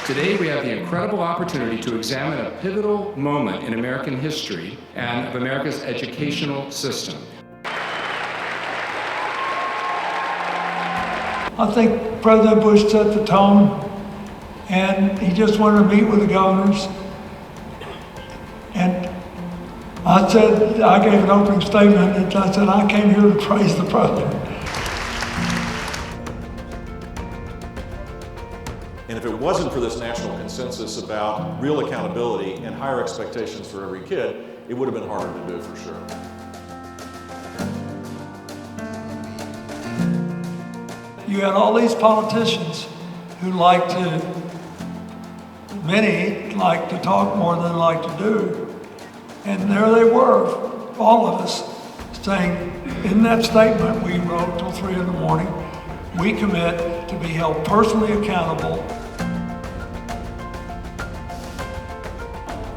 Today we have the incredible opportunity to examine a pivotal moment in American history and of America's educational system. I think President Bush set the tone, and he just wanted to meet with the governors. And I said, I gave an opening statement, and I said, I came here to praise the president. And if it wasn't for this national consensus about real accountability and higher expectations for every kid, it would have been harder to do for sure. You had all these politicians who many like to talk more than like to do. And there they were, all of us, saying, in that statement we wrote till 3 in the morning, we commit to be held personally accountable.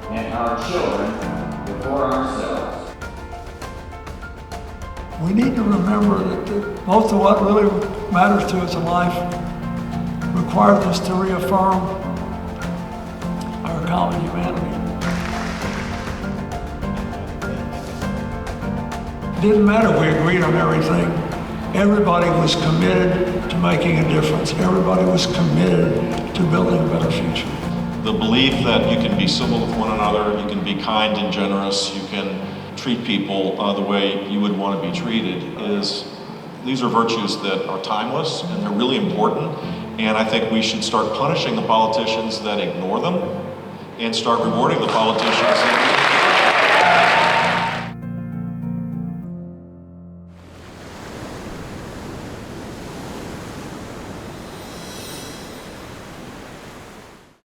And our children before ourselves. We need to remember that most of what really matters to us in life requires us to reaffirm our common humanity. It didn't matter if we agreed on everything. Everybody was committed to making a difference. Everybody was committed to building a better future. The belief that you can be civil with one another, you can be kind and generous, you can treat people the way you would want to be treated these are virtues that are timeless and they're really important. And I think we should start punishing the politicians that ignore them and start rewarding the politicians that